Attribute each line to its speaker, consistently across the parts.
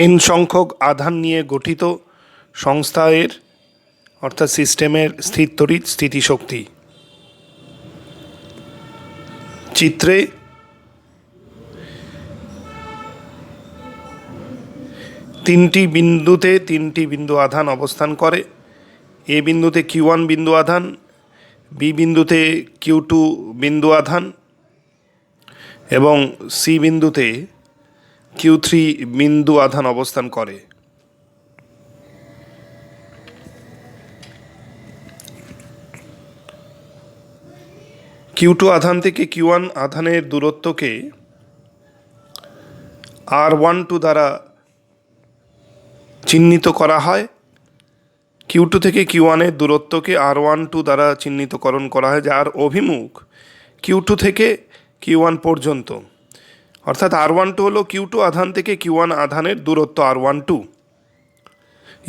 Speaker 1: N সংখ্যক আধান নিয়ে গঠিত সংস্থা এর অর্থাৎ সিস্টেমের স্থির তড়িৎ স্থিতিশক্তি। চিত্রে তিনটি বিন্দুতে তিনটি বিন্দু আধান অবস্থান করে। এ বিন্দুতে Q1 বিন্দু আধান, বি বিন্দুতে Q2 বিন্দু আধান এবং সি বিন্দুতে Q3 বিন্দু আধান অবস্থান করে। Q2 আধান থেকে Q1 আধানের দূরত্বকে R12 দ্বারা চিহ্নিত করা হয়। Q2 থেকে Q1 এর দূরত্বকে R12 দ্বারা চিহ্নিতকরণ করা হয়, যার অভিমুখ Q2 থেকে Q1 পর্যন্ত। অর্থাৎ R12 হলো Q2 আধান থেকে Q1 আধানের দূরত্ব R12,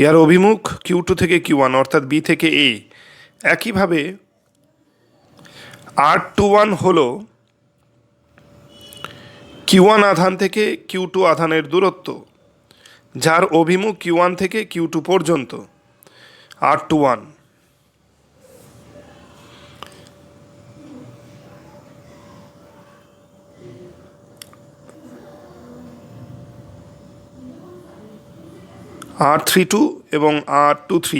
Speaker 1: ইয়ার অভিমুখ Q2 থেকে Q1 অর্থাৎ B থেকে A। একইভাবে R21 হলো Q1 আধান থেকে Q2 আধানের দূরত্ব, যার অভিমুখ Q1 থেকে Q2 পর্যন্ত R21। R32 এবং R23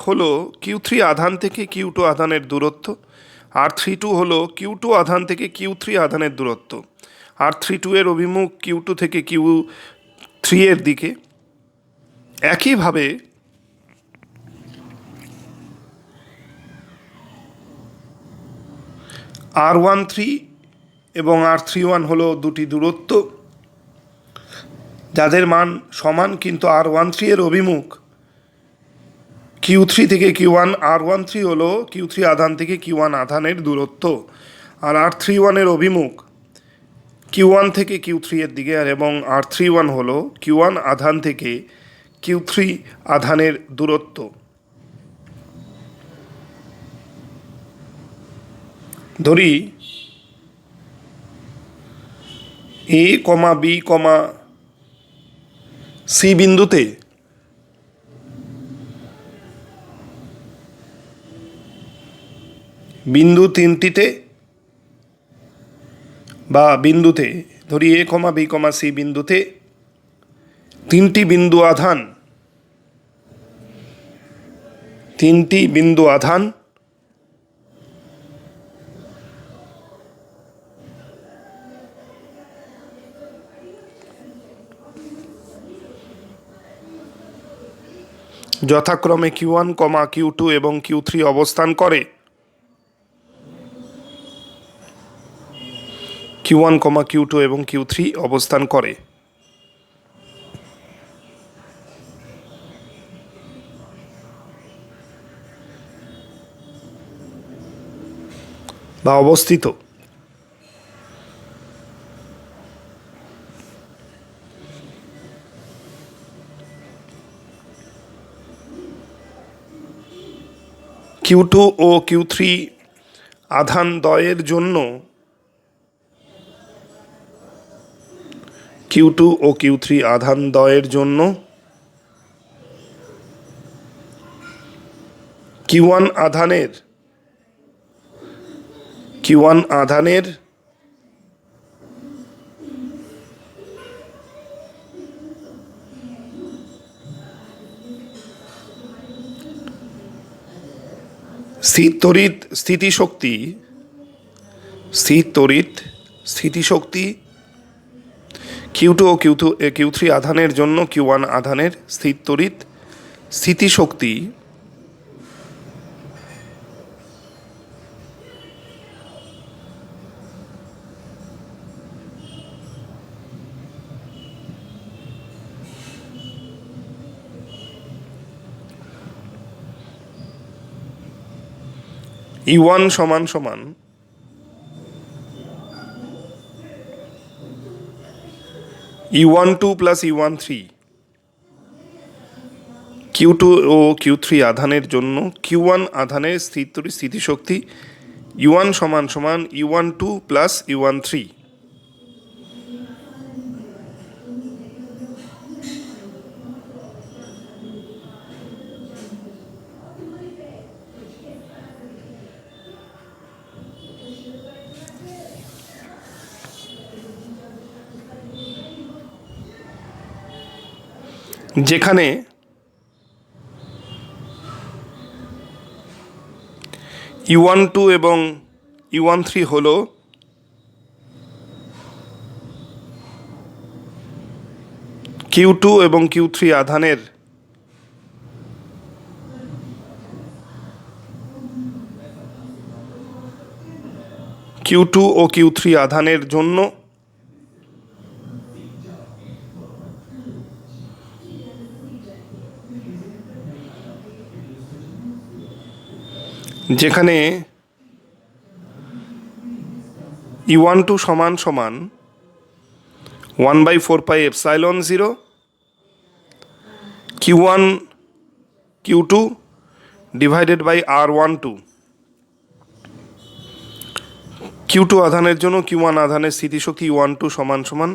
Speaker 1: হলো Q3 আধান থেকে Q2 আধানের দূরত্ব। R32 হলো Q2 আধান থেকে Q3 আধানের দূরত্ব। R32 এর অভিমুখ Q2 থেকে Q3 এর দিকে। একইভাবে R13 এবং R31 হলো দুটি দূরত্ব যাদের মান সমান, কিন্তু R13 এর অভিমুখ Q3 থেকে Q1। R13 হলো Q3 আধান থেকে Q1 আধানের দূরত্ব, আর R31 এর অভিমুখ Q1 থেকে Q3 এর দিকে, এবং R31 হলো Q1 আধান থেকে Q3 আধানের দূরত্ব। ধরি A, B, C বিন্দুতে বিন্দু তিনটিতে বা বিন্দুতে ধরি A, B, C বিন্দুতে তিনটি বিন্দু আধান যথাক্রমে Q1, Q2 এবং Q3 অবস্থান করে। Q1, Q2 এবং Q3 অবস্থান করে। বা অবস্থিত। Q2 ও Q3 আধান দ্বয়ের জন্য Q2 ও Q3 আধান দ্বয়ের জন্য Q1 আধানের স্থির তড়িৎ স্থিতিশক্তি Q2 ও Q3 আধানের জন্য Q1 আধানের স্থির তড়িৎ স্থিতিশক্তি E1 সমান সমান E12 প্লাস E13। Q2 ও Q3 আধানের জন্য Q1 আধানের স্থির তড়িৎ স্থিতিশক্তি E1 সমান সমান E12 প্লাস E13। যেখানে U12 এবং U13 হলো Q2 এবং Q3 আধানের Q2 ও Q3 আধানের জন্য যেখানে U12 সমান সমান 1/4πε0 Q1 Q2 divided by R12 Q2 আধানের জন্য Q1 আধানের স্থিতিশক্তি U12 সমান সমান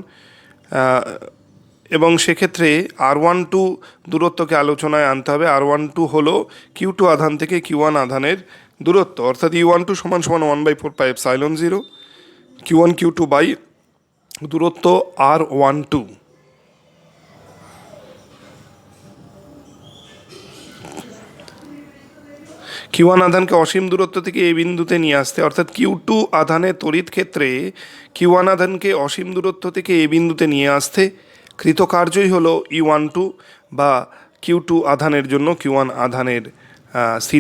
Speaker 1: এবং সেক্ষেত্রে R12 দূরত্বকে আলোচনায় আনতে হবে। R12 হলো Q2 আধান থেকে Q1 আধানের দূরত্ব, অর্থাৎ U12 সমান সমান 1/4πε0 Q1 Q2 বাই দূরত্ব R12। Q1 আধানকে অসীম দূরত্ব থেকে এই বিন্দুতে নিয়ে আসতে, অর্থাৎ Q2 আধানের তড়িৎ ক্ষেত্রে Q1 আধানকে অসীম দূরত্ব থেকে এই বিন্দুতে নিয়ে আসতে কৃতকার্যই হলো U12 বা Q2 আধানের জন্য Q1 আধানের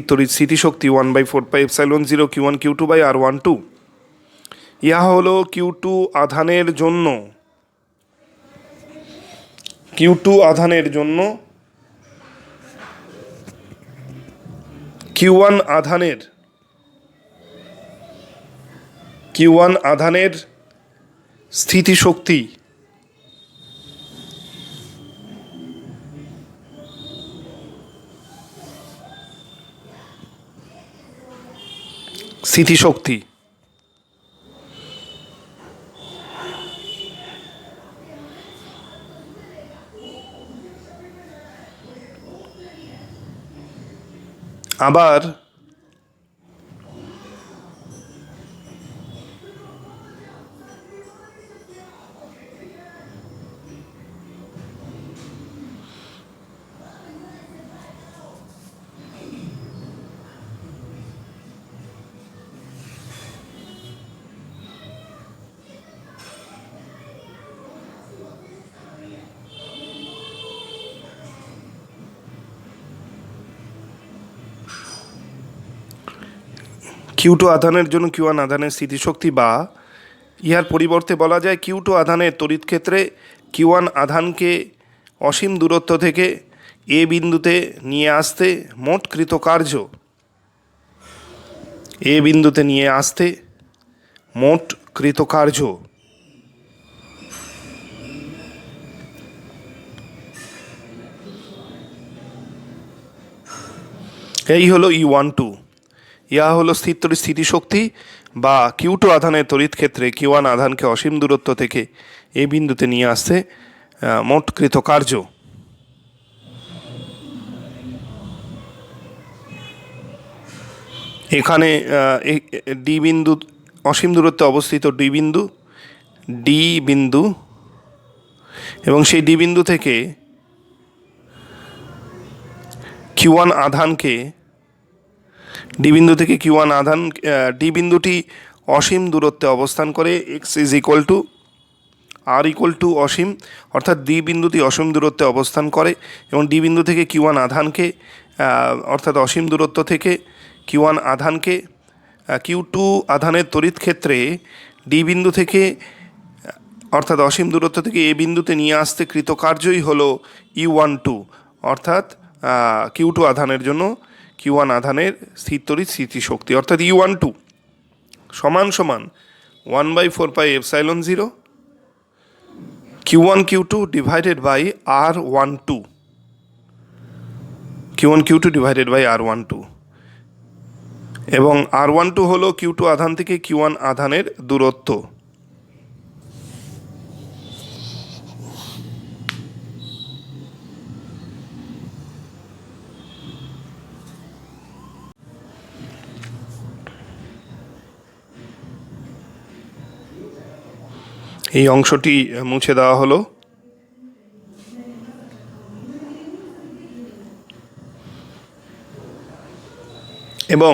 Speaker 1: তড়িৎ স্থিতিশক্তি 1/4πε0 Q1 Q2 বাই R12। ইহা হলো Q2 আধানের জন্য Q1 আধানের স্থিতিশক্তি আবার Q2 আধানের জন্য Q1 আধানের স্থিতিশক্তি বা ইহার পরিবর্তে বলা যায় Q2 আধানের তড়িৎ ক্ষেত্রে Q1 আধানকে অসীম দূরত্ব থেকে এ বিন্দুতে নিয়ে আসতে মোট কৃতকার্য এই হলো U12। ইহা হলো স্থিতিশক্তি বা Q2 আধানের তড়িৎ ক্ষেত্রে Q1 আধানকে অসীম দূরত্ব থেকে এই বিন্দুতে নিয়ে আসতে মোট কৃতকার্য। এখানে ডি বিন্দু অসীম দূরত্বে অবস্থিত ডি বিন্দু এবং সেই ডি বিন্দু থেকে Q1 আধানকে ডি বিন্দুটি অসীম দূরত্বে অবস্থান করে x r অসীম, অর্থাৎ ডি বিন্দুটি অসীম দূরত্বে অবস্থান করে এবং ডি বিন্দু থেকে Q1 আধানকে অর্থাৎ অসীম দূরত্ব থেকে Q1 আধানকে Q2 আধানের তড়িৎ ক্ষেত্রে ডি বিন্দু থেকে অর্থাৎ অসীম দূরত্ব থেকে এ বিন্দুতে নিয়ে আসতে কৃতকার্যই হলো U12, অর্থাৎ Q2 আধানের জন্য Q1 আধানের তড়িৎ স্থিতিশক্তি, অর্থাৎ U12 সমান সমান 1/4πε0 Q1 Q2 divided by R12 এবং R12 হলো Q2 আধান থেকে Q1 আধানের দূরত্ব। এই অংশটি মুছে দেওয়া হলো। এবং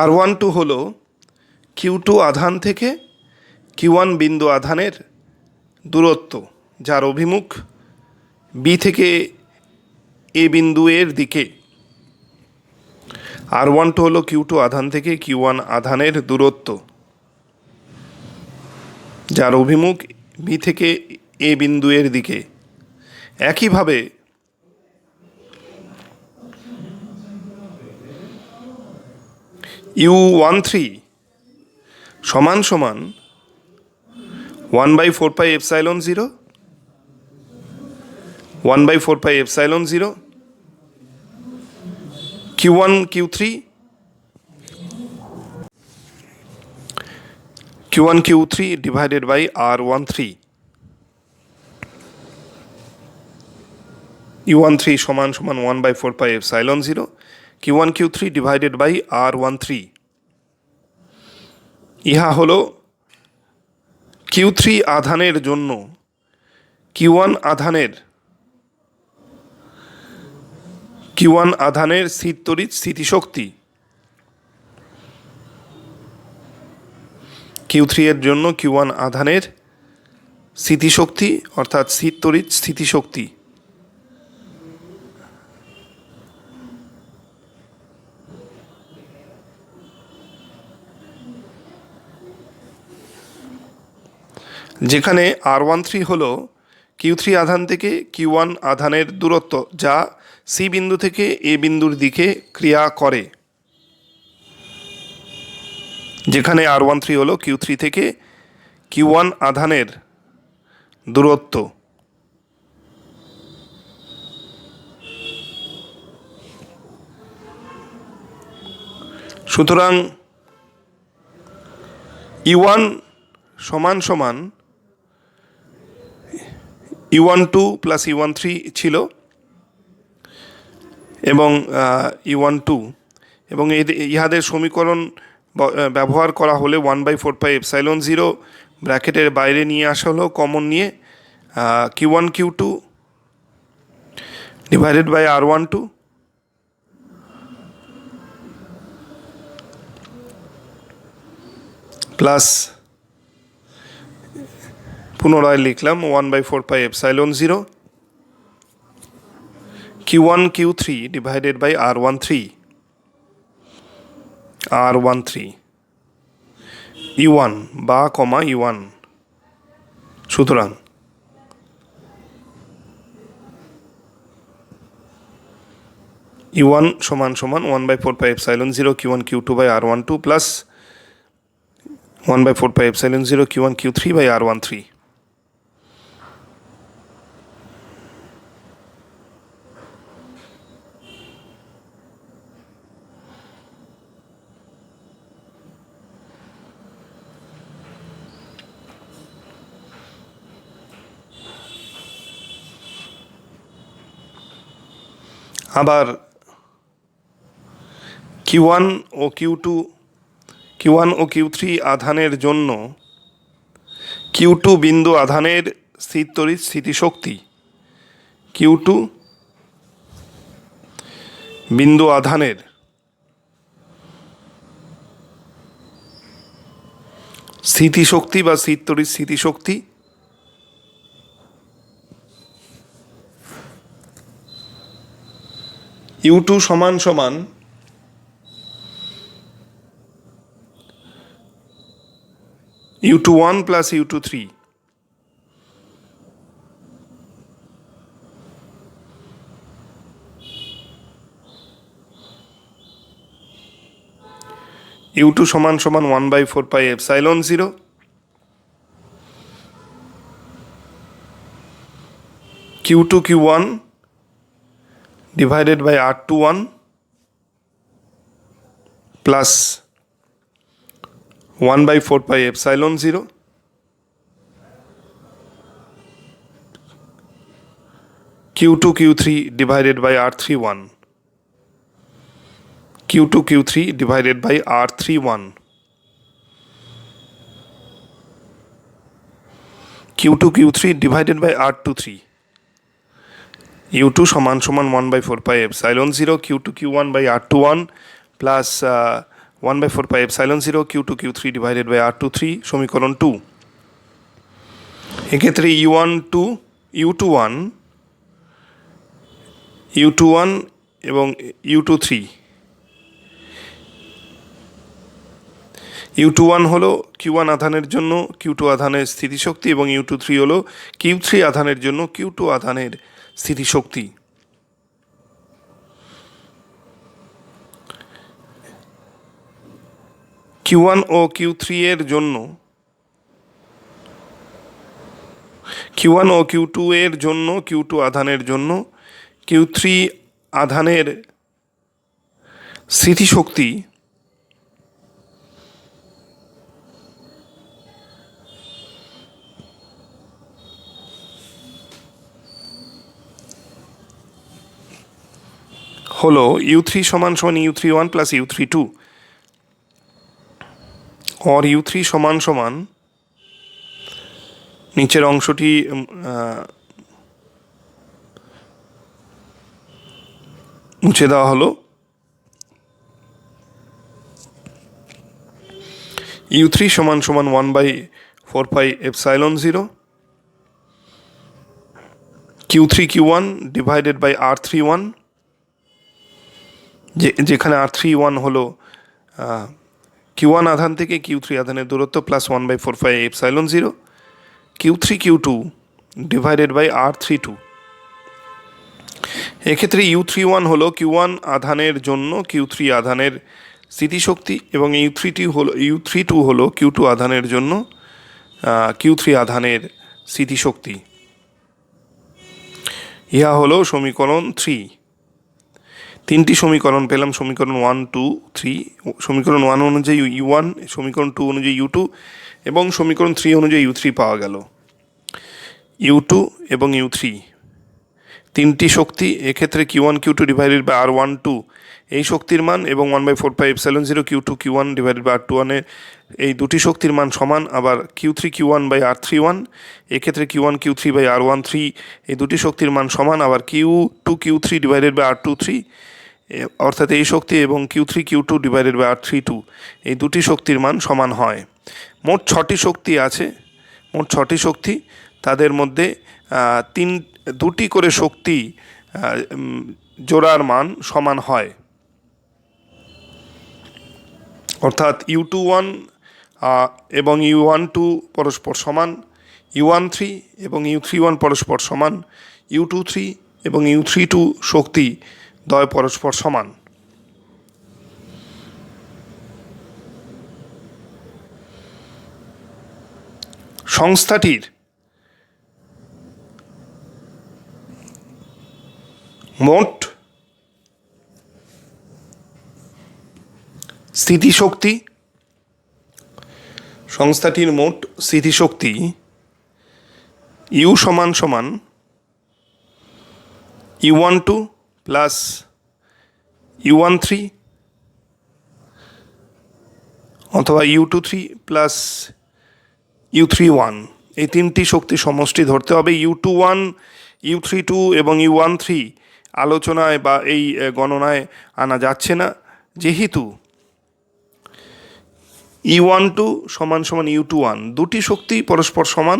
Speaker 1: R12 হলো Q2 আধান থেকে Q1 বিন্দু আধানের দূরত্ব, যার অভিমুখ B থেকে A বিন্দু এর দিকে। R12 হলো Q2 আধান থেকে Q1 আধানের দূরত্ব, যার অভিমুখ B থেকে A বিন্দু এর দিকে। একইভাবে U13 সমান সমান 1/4 pi epsilon 0 1/4 pi epsilon 0 Q1 Q3 divided by R13। U13 সমান সমান 1/4 pi epsilon 0 Q1 Q3 divided by R13। ইহা হলো Q3 আধানের জন্য Q1 আধানের স্থির তড়িৎ স্থিতিশক্তি। Q3 এর জন্য Q1 আধানের স্থিতিশক্তি অর্থাৎ স্থির তড়িৎ স্থিতিশক্তি। যেখানে R13 হলো Q3 আধান থেকে Q1 আধানের দূরত্ব, যা C বিন্দু থেকে A বিন্দুর দিকে ক্রিয়া করে। যেখানে R13 হলো Q3 থেকে Q1 আধানের দূরত্ব। সুতরাং U1 সমান সমান U12 প্লাস U13 ছিল এবং U12 এবং ইহাদের সমীকরণ ব্যবহার করা হলে 1/4 পাই এপসাইলন 0 ব্র্যাকেটের বাইরে নিয়ে আসা হলো, কমন নিয়ে Q1 Q2 divided by R12 plus পুনরায় লিখলাম 1/4 pi epsilon 0 Q1 Q3 divided by R13 U1 বা কমা U1। সুতরাং U1 সমান সমান 1/4 pi epsilon 0 Q1 Q2 by R12 plus 1/4 pi epsilon 0 Q1 Q3 by R13। আবার Q1 ও Q3 আধানের জন্য Q2 বিন্দু আধানের স্থির তড়িৎ স্থিতিশক্তি। Q2 বিন্দু আধানের স্থিতিশক্তি বা স্থির তড়িৎ স্থিতিশক্তি U2 সমান সমান U21 প্লাস U23। U2 সমান সমান 1/4 pi epsilon 0 Q2 Q1 divided by R21 plus 1/4 pi epsilon 0 Q2 Q3 divided by R31 Q2 Q3 divided by R31 Q2 Q3 divided by R23। U2 সমান সমান 1/4πε0 Q2 Q1 by R21 plus 1/4πε0 Q2 Q3 divided by R23 সমীকরণ 2। এক্ষেত্রে U21 এবং U23, U21 হলো Q1 আধানের জন্য Q2 আধানের স্থিতিশক্তি এবং U23 হলো Q3 আধানের জন্য Q2 আধানের স্থিতিশক্তি। Q1 ও Q3 এর জন্য Q1 ও Q2 এর জন্য Q2 আধানের জন্য Q3 আধানের স্থিতিশক্তি হলো U3 সমান সমান U31 প্লাস U32 और U3 সমান সমান নিচের অংশটি মুছে দেওয়া হলো। U3 সমান সমান 1/4πε0 Q3 Q1 divided by R31, যেখানে R31 হলো Q1 আধান থেকে Q3 আধানের দূরত্ব plus 1/4πε0 Q3 Q2 divided by R32। এক্ষেত্রে U31 হলো Q1 আধানের জন্য Q3 আধানের স্থিতিশক্তি এবং U32 হলো Q2 আধানের জন্য Q3 আধানের স্থিতিশক্তি। ইহা হলো সমীকরণ 3। তিনটি সমীকরণ পেলাম, সমীকরণ 1, 2, 3। সমীকরণ 1 অনুযায়ী U1, সমীকরণ 2 অনুযায়ী U2 এবং সমীকরণ 3 অনুযায়ী U3 পাওয়া গেল। U2 এবং U3 তিনটি শক্তি, এক্ষেত্রে Q1 Q2 divided by R12 এই শক্তির মান এবং 1/4πε0 Q2 Q1 divided by R21 এই দুটি শক্তির মান সমান। আবার Q3 Q1 বাই R31 এক্ষেত্রে Q1 Q3 বাই R13 এই দুটি শক্তির মান সমান। আবার Q2 Q3 divided by R23 অর্থাৎ এই শক্তি এবং Q3 Q2 divided by R32 এই দুটি শক্তির মান সমান হয়। মোট 6টি শক্তি আছে, মোট 6টি শক্তি, তাদের মধ্যে দুটি করে শক্তি জোড়ার মান সমান হয়, অর্থাৎ U21 এবং U12 পরস্পর সমান, U13 এবং U31 পরস্পর সমান, U23 এবং U32 শক্তি দ্বয় পরস্পর সমান। সংস্থাটির মোট স্থিতিশক্তি U সমান সমান U12 প্লাস U13 অথবা U23 প্লাস U31 এই তিনটি শক্তি সমষ্টি ধরতে হবে। U21, U32 এবং U13 আলোচনায় বা এই গণনায় আনা যাচ্ছে না, যেহেতু U12 সমান সমান U21 দুটি শক্তি পরস্পর সমান,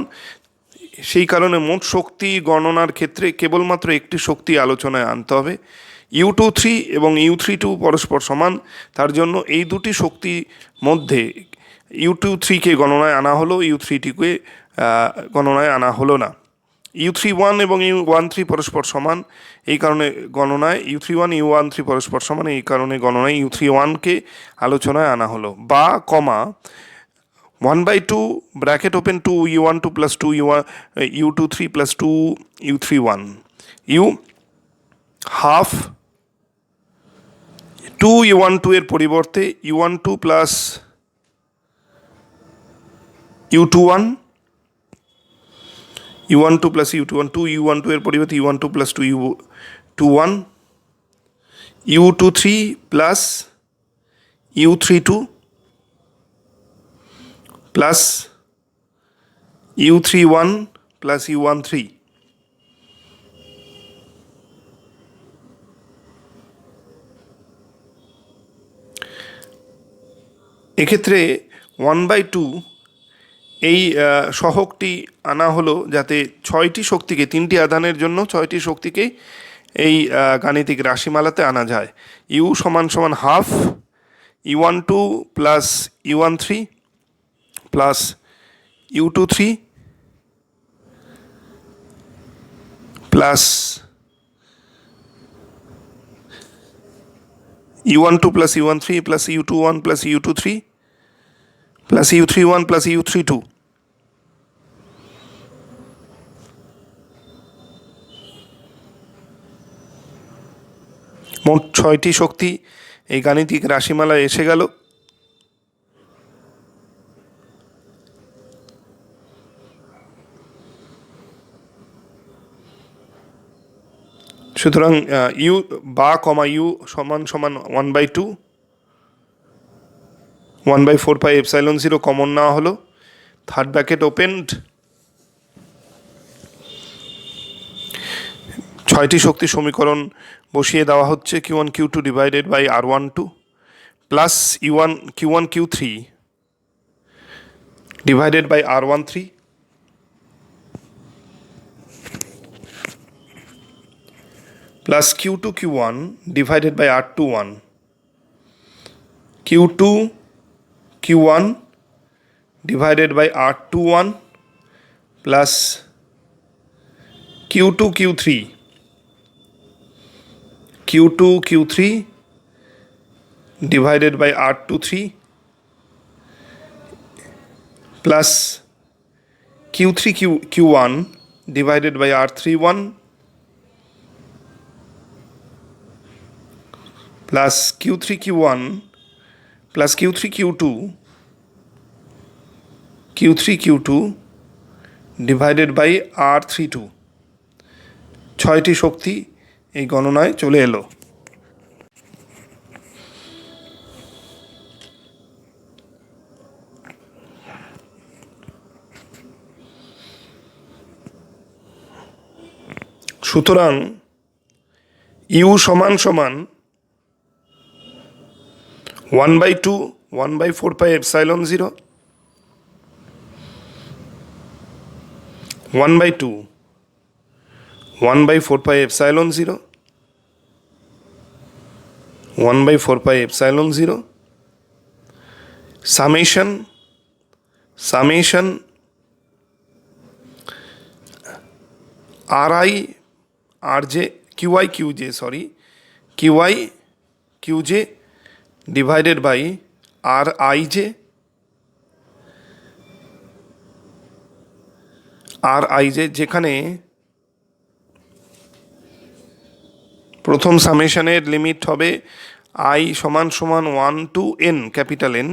Speaker 1: সেই কারণে মোট শক্তি গণনার ক্ষেত্রে কেবলমাত্র একটি শক্তি আলোচনায় আনতে হবে। U23 এবং U32 পরস্পর সমান, তার জন্য এই দুটি শক্তির মধ্যে U23কে গণনায় আনা হলো, U3টিকে গণনায় আনা হলো না। U31 এবং U13 পরস্পর সমান, এই কারণে গণনায় U31 U13 পরস্পর সমান, এই কারণে গণনায় U31কে আলোচনায় আনা হলো। বা কমা 1/2 bracket open 2 U12 plus 2 U23 plus 2 U31 U half 2 U12 এর পরিবর্তে U12 plus U21 U12 plus U21 2 U12 এর পরিবর্তে U12 plus 2 U21 U23 plus U32 plus U31 plus U13 এক্ষেত্রে 1/2 এই সহগটি আনা হলো যাতে 6টি শক্তিকে, 3টি আধানের জন্য 6টি শক্তিকে এই গাণিতিক রাশিমালাতে আনা যায়। ইউ সমান সমান half U12 plus U13 plus U23 plus U12 plus U13 plus U21 plus U23 plus U31 plus U32। মোট 6টি শক্তি এই গাণিতিক রাশিমালায় এসে গেল। সুতরাং ইউ বা কমা ইউ সমান সমান 1/2, 1/4πε0 কমন নেওয়া হলো, থার্ড ব্র্যাকেট ওপেনড, 6টি শক্তি সমীকরণ বসিয়ে দেওয়া হচ্ছে। Q1 Q2 divided by R12 plus Q1 Q3 divided by R13 plus Q2 Q1 divided by R21, Q2 Q1 divided by R21 plus Q2 Q3 divided by R23 plus Q3 Q1 divided by R31 plus Q3 Q1 plus Q3 Q2 divided by R32। 6টি শক্তি এই গণনায় চলে এলো। সুতরাং you সমান সমান 1/2 1/4πε0 1/2 1/4πε0 1/4πε0 summation RI RJ QI QJ divided by RIJ যেখানে প্রথম সামেশনের লিমিট হবে I সমান সমান 1 to n, capital N,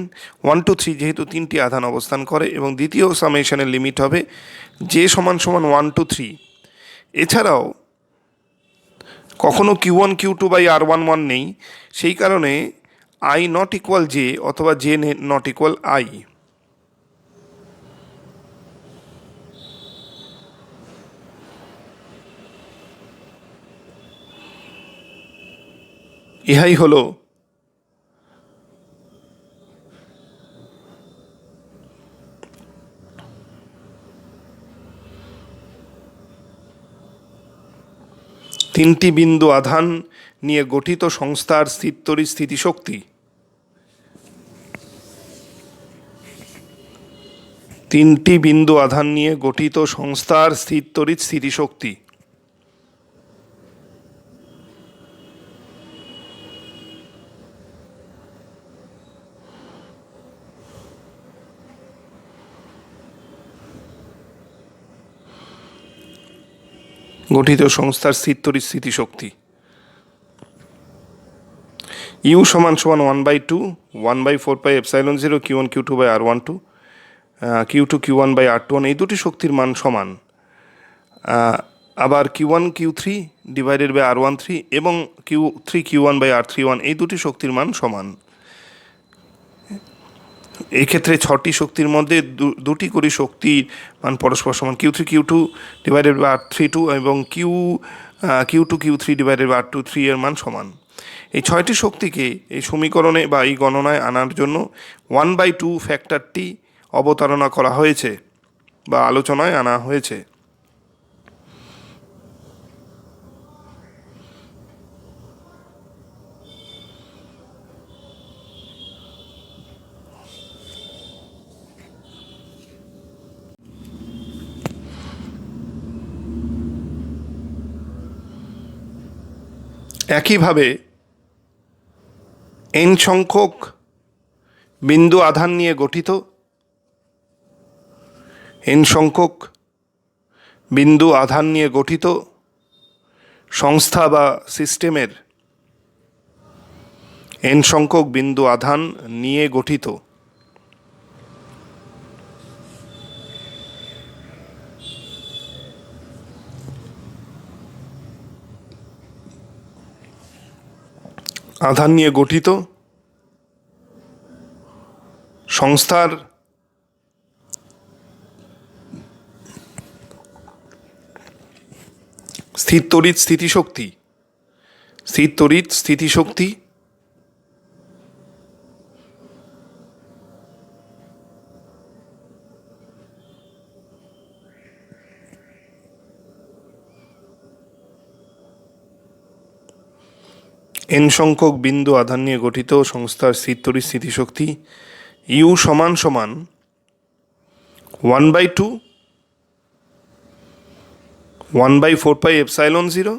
Speaker 1: 1 to 3 যেহেতু 3টি আধান অবস্থান করে, এবং দ্বিতীয় সামেশনের লিমিট হবে J সমান সমান 1 to 3। এছাড়াও কখনো Q1 Q2 বাই R11 নেই, সেই কারণে I নট ইকুয়াল J অথবা J নট ইকুয়াল I। ইহাই হলো তিনটি বিন্দু আধান নিয়ে গঠিত সংস্থার স্থিরতড়িৎ স্থিতিশক্তি। তিনটি বিন্দু আধান নিয়ে গঠিত সংস্থার স্থিরতড়িৎ স্থিতিশক্তি। গঠিত সংস্থার স্থিরতড়িৎ স্থিতিশক্তি। ইউ সমান সমান 1/2 1/4πε0 Q1 Q2 by R12 Q2 Q1 by R21, এই দুটি শক্তির মান সমান। আবার Q1 Q3 divided by R13 এবং Q3 Q1 বাই R31, এই দুটি শক্তির মান সমান। এই ক্ষেত্রে 6টি শক্তির মধ্যে দুটি করে শক্তির মান পরস্পর সমান। Q3 Q2 divided by R32 এবং Q2 Q3 divided by R23 এর মান সমান। এই ছয়টি শক্তিকে এই সমীকরণে বা এই গণনায় আনার জন্য 1/2 ফ্যাক্টরটি অবতারণা করা হয়েছে বা আলোচনায় আনা হয়েছে। একইভাবে n সংখ্যক বিন্দু আধান নিয়ে গঠিত n সংখ্যক বিন্দু আধান নিয়ে গঠিত সংস্থা বা সিস্টেমের n সংখ্যক বিন্দু আধান নিয়ে গঠিত আধান নিয়ে গঠিত সংস্থার স্থির তড়িৎ স্থিতিশক্তি n সংখ্যক বিন্দু আধান নিয়ে গঠিত সংস্থার স্থির তড়িৎ স্থিতিশক্তি U সমান সমান 1/2 1/4 pi epsilon 0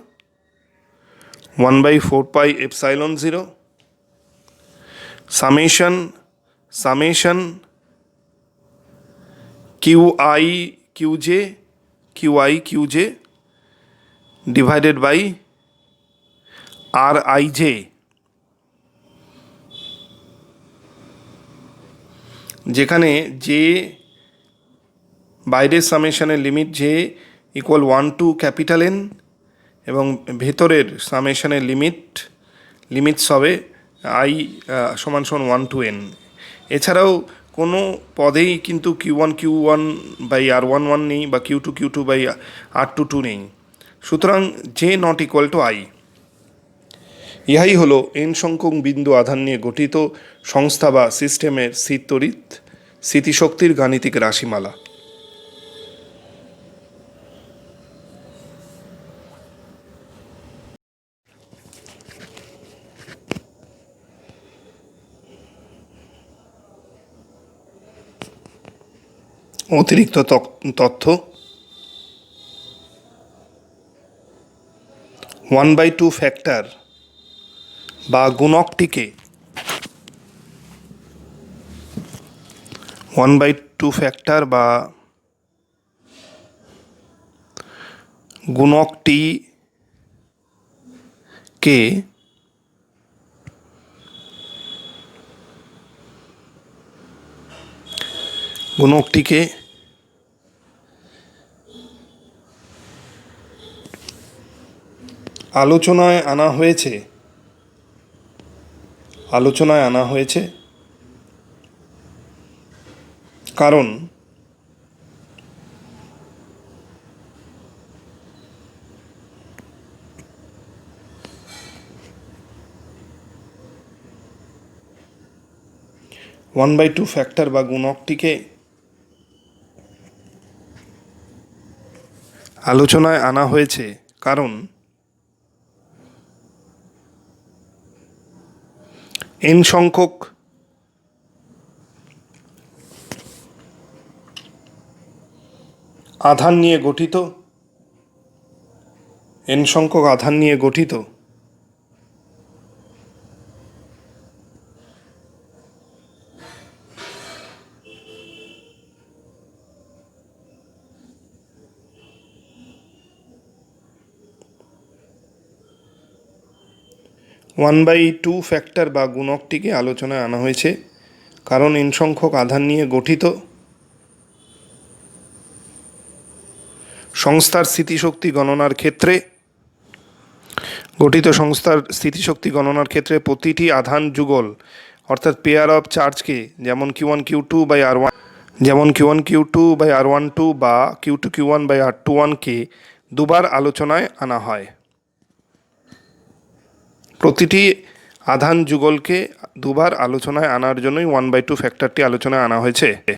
Speaker 1: 1/4 pi epsilon 0 summation QI QJ divided by RIJ, যেখানে যে বাইরের সামেশনের লিমিট যে ইকুয়াল 1 টু ক্যাপিটাল N এবং ভেতরের সামেশনের লিমিটস হবে I সমান 1 টু N। এছাড়াও কোনো পদেই কিন্তু Q1 নেই বা Q2 বাই R2 নেই, সুতরাং J not equal to I। ইহাই হলো n সংখ্যক বিন্দু আধান নিয়ে গঠিত সংস্থা বা সিস্টেমের স্থির তড়িৎ স্থিতিশক্তির গাণিতিক রাশিমালা। অতিরিক্ত তথ্য 1/2 ফ্যাক্টর বা গুণকটিকে 1/2 ফ্যাক্টর বা গুণকটিকে আলোচনায় আনা হয়েছে কারণ 1/2 ফ্যাক্টর বা গুণকটিকে আলোচনায় আনা হয়েছে কারণ n সংখ্যক আধান নিয়ে গঠিত n সংখ্যক আধান নিয়ে গঠিত ওয়ান বাই টু ফ্যাক্টর বা গুণকটিকে আলোচনায় আনা হয়েছে কারণ n সংখ্যক আধান নিয়ে গঠিত সংস্থার স্থিতিশক্তি গণনার ক্ষেত্রে প্রতিটি আধান যুগল অর্থাৎ পেয়ার অফ চার্জকে যেমন Q1 Q2 বাই R12 বা Q2 Q1 বাই R21কে দুবার আলোচনায় আনা হয়। প্রতিটি আধান যুগলকে দুবার আলোচনায় আনার জন্যই 1/2 ফ্যাক্টরটি আলোচনায় আনা হয়েছে।